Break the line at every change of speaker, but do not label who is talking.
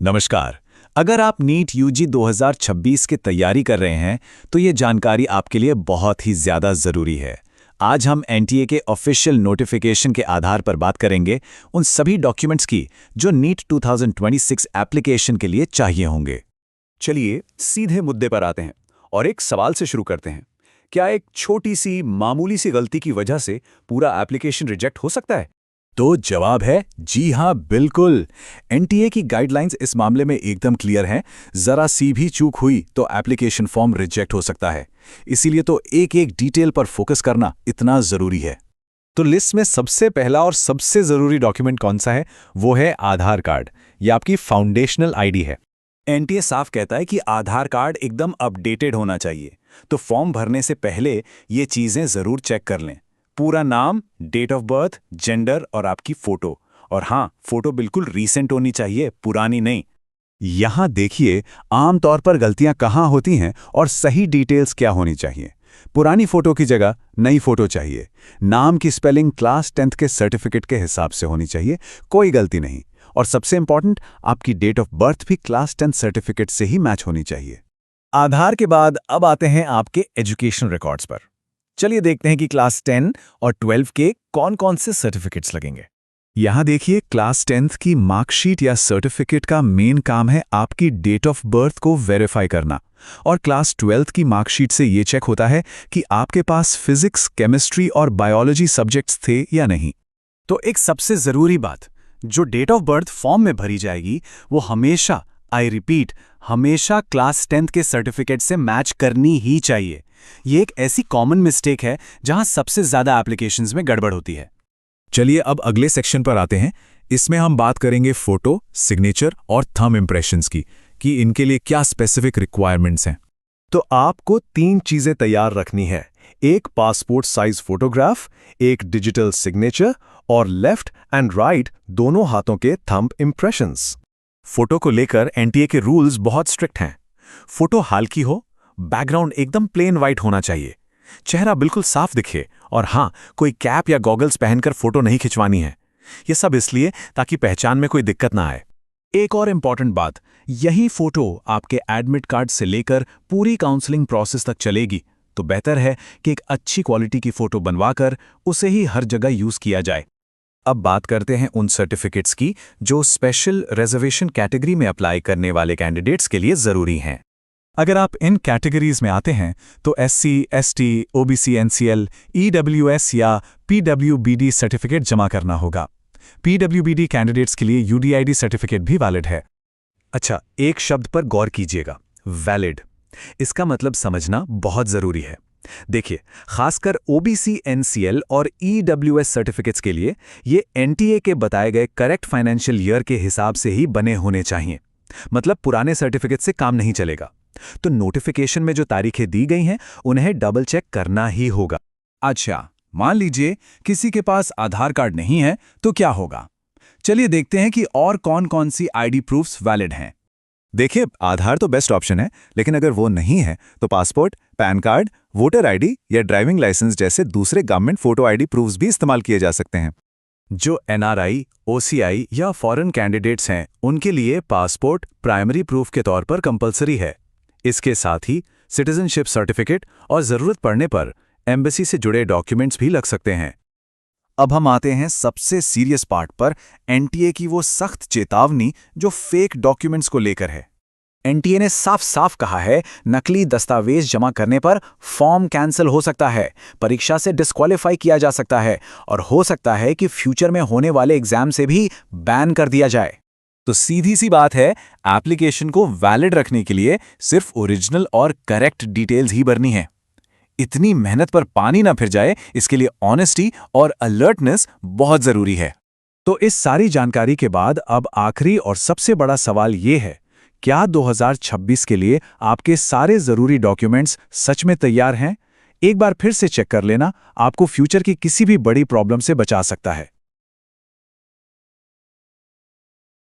नमस्कार। अगर आप नीट यूजी 2026 की तैयारी कर रहे हैं तो ये जानकारी आपके लिए बहुत ही ज़्यादा ज़रूरी है। आज हम एनटीए के ऑफिशियल नोटिफिकेशन के आधार पर बात करेंगे उन सभी डॉक्यूमेंट्स की जो नीट 2026 एप्लीकेशन के लिए चाहिए होंगे।
चलिए सीधे मुद्दे पर आते हैं और एक सवाल से शुरू करते हैं। क्या एक छोटी सी मामूली सी गलती की वजह से पूरा एप्लीकेशन रिजेक्ट हो सकता है?
तो जवाब है जी हाँ, बिल्कुल। एनटीए की गाइडलाइंस इस मामले में एकदम क्लियर हैं। जरा सी भी चूक हुई तो एप्लीकेशन फॉर्म रिजेक्ट हो सकता है। इसीलिए तो एक एक डिटेल पर फोकस करना इतना जरूरी है।
तो लिस्ट में सबसे पहला और सबसे जरूरी डॉक्यूमेंट कौन सा है? वो है आधार कार्ड। ये आपकी फाउंडेशनल आईडी है।
एनटीए साफ कहता है कि आधार कार्ड एकदम अपडेटेड होना चाहिए, तो फॉर्म भरने से पहले ये चीजें जरूर चेक कर लें। पूरा नाम, डेट ऑफ बर्थ, जेंडर और आपकी फोटो। और हाँ, फोटो बिल्कुल रीसेंट होनी चाहिए, पुरानी नहीं।
यहां देखिए आमतौर पर गलतियां कहां होती हैं और सही डिटेल्स क्या होनी चाहिए। पुरानी फोटो की जगह नई फोटो चाहिए। नाम की स्पेलिंग क्लास 10th के सर्टिफिकेट के हिसाब से होनी चाहिए, कोई गलती नहीं। और सबसे इंपॉर्टेंट, आपकी डेट ऑफ बर्थ भी क्लास 10 सर्टिफिकेट से ही मैच होनी चाहिए।
आधार के बाद अब आते हैं आपके एजुकेशन रिकॉर्ड्स पर। चलिए देखते हैं कि क्लास 10 और 12 के कौन कौन से सर्टिफिकेट्स लगेंगे।
यहां देखिए क्लास 10th की मार्कशीट या सर्टिफिकेट का मेन काम है आपकी डेट ऑफ बर्थ को वेरीफाई करना, और क्लास 12th की मार्कशीट से ये चेक होता है कि आपके पास फिजिक्स, केमिस्ट्री और बायोलॉजी सब्जेक्ट्स थे या नहीं।
तो एक सबसे जरूरी बात, जो डेट ऑफ बर्थ फॉर्म में भरी जाएगी वो हमेशा, आई रिपीट, हमेशा क्लास 10th के सर्टिफिकेट से मैच करनी ही चाहिए। ये एक ऐसी कॉमन मिस्टेक है जहां सबसे ज्यादा एप्लीकेशंस में गड़बड़ होती है।
चलिए अब अगले सेक्शन पर आते हैं। इसमें हम बात करेंगे फोटो, सिग्नेचर और थंब इंप्रेशंस की, कि इनके लिए क्या स्पेसिफिक रिक्वायरमेंट्स हैं।
तो आपको 3 चीजें तैयार रखनी है: एक पासपोर्ट साइज फोटोग्राफ, एक डिजिटल सिग्नेचर और लेफ्ट एंड राइट दोनों हाथों के थंब इंप्रेशंस।
फोटो को लेकर एनटीए के रूल्स बहुत स्ट्रिक्ट हैं। फोटो हल्की हो, बैकग्राउंड एकदम प्लेन वाइट होना चाहिए, चेहरा बिल्कुल साफ दिखे, और हाँ, कोई कैप या गॉगल्स पहनकर फोटो नहीं खिंचवानी है। ये सब इसलिए ताकि पहचान में कोई दिक्कत ना आए।
एक और इम्पॉर्टेंट बात, यही फोटो आपके एडमिट कार्ड से लेकर पूरी काउंसलिंग प्रोसेस तक चलेगी, तो बेहतर है कि एक अच्छी क्वालिटी की फोटो बनवाकर उसे ही हर जगह यूज किया जाए। अब बात करते हैं उन सर्टिफिकेट्स की जो स्पेशल रिजर्वेशन कैटेगरी में अप्लाई करने वाले कैंडिडेट्स के लिए जरूरी हैं।
अगर आप इन कैटेगरीज में आते हैं तो SC, ST, OBC, NCL, EWS या PWBD सर्टिफिकेट जमा करना होगा। PWBD कैंडिडेट्स के लिए UDID सर्टिफिकेट भी वैलिड है।
अच्छा, एक शब्द पर गौर कीजिएगा, वैलिड। इसका मतलब समझना बहुत जरूरी है। देखिए, खासकर OBC, NCL और EWS सर्टिफिकेट्स के लिए ये एनटीए के बताए गए करेक्ट फाइनेंशियल ईयर के हिसाब से ही बने होने चाहिए। मतलब पुराने सर्टिफिकेट से काम नहीं चलेगा। तो नोटिफिकेशन में जो तारीखें दी गई हैं उन्हें डबल चेक करना ही होगा।
अच्छा, मान लीजिए किसी के पास आधार कार्ड नहीं है तो क्या होगा? चलिए देखते हैं कि और कौन कौन सी आईडी प्रूफ्स वैलिड हैं।
देखिए, आधार तो बेस्ट ऑप्शन है, लेकिन अगर वो नहीं है तो passport, pan card, voter ID या ड्राइविंग लाइसेंस जैसे दूसरे गवर्नमेंट फोटो आईडी प्रूफ्स भी इस्तेमाल किए जा सकते हैं।
जो NRI, OCI या फॉरेन कैंडिडेट्स हैं उनके लिए पासपोर्ट प्राइमरी प्रूफ के तौर पर कंपलसरी है। इसके साथ ही सिटीजनशिप सर्टिफिकेट और जरूरत पड़ने पर एम्बेसी से जुड़े डॉक्यूमेंट्स भी लग सकते हैं।
अब हम आते हैं सबसे सीरियस पार्ट पर, एनटीए की वो सख्त चेतावनी जो फेक डॉक्यूमेंट्स को लेकर है। एनटीए ने साफ साफ कहा है, नकली दस्तावेज जमा करने पर फॉर्म कैंसिल हो सकता है, परीक्षा से डिस्क्वालीफाई किया जा सकता है और हो सकता है कि फ्यूचर में होने वाले एग्जाम से भी बैन कर दिया जाए। तो सीधी सी बात है, एप्लीकेशन को वैलिड रखने के लिए सिर्फ ओरिजिनल और करेक्ट डिटेल्स ही भरनी है। इतनी मेहनत पर पानी ना फिर जाए, इसके लिए ऑनेस्टी और अलर्टनेस बहुत जरूरी है। तो इस सारी जानकारी के बाद अब आखिरी और सबसे बड़ा सवाल ये है, क्या 2026 के लिए आपके सारे जरूरी डॉक्यूमेंट्स सच में तैयार हैं? एक बार फिर से चेक कर लेना, आपको फ्यूचर की किसी भी बड़ी प्रॉब्लम से बचा सकता है।